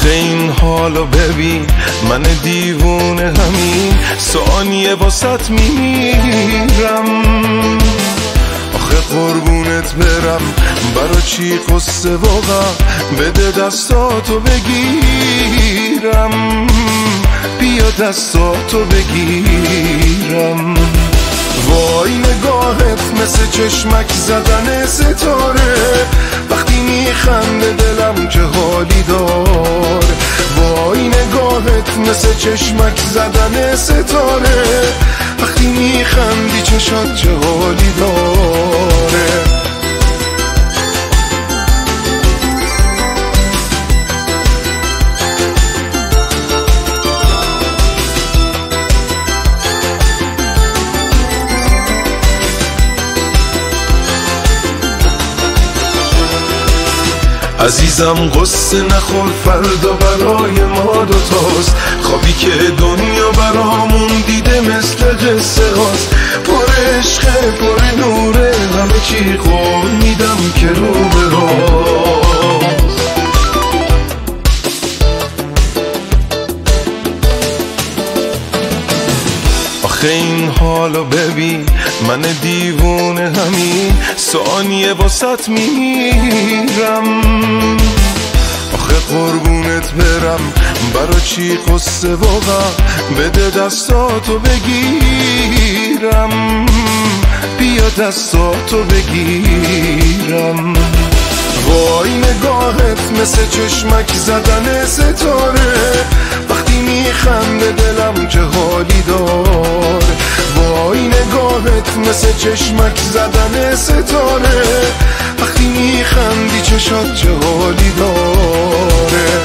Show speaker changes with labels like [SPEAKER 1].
[SPEAKER 1] آخه این حالو ببین، من دیوونه همین ثانیه واسط میمیرم. آخه قربونت برم، برا چی قصه واقعا؟ بده دستاتو بگیرم، بیا دستاتو بگیرم. وای نگاهت مثل چشمک زدن ستاره، وقتی میخنده دلم چه حالی دار. وای نگاهت مثل چشمک زدن ستاره، وقتی میخندی چشات چه حالی داره. عزیزم قصه نخور، فردا برای ما دوتاست. خوابی که دنیا برامون دیده مثل قصه هاست. پر عشق پر نوره، همه چی قول میدم که رو به راست. آخه این حالو ببین، من دیوونه همین ثانیه واسط میمیرم. آخه قربونت برم، برا چی قصه واقعا؟ بده دستاتو بگیرم، بیا دستاتو بگیرم. وای نگاهت مثل چشمک زدن ستاره، وقتی میخنده دلم چه حالی دار. وای نگاهت مثل چشمک زدن ستاره، وقتی میخندی چشات چه حالی داره.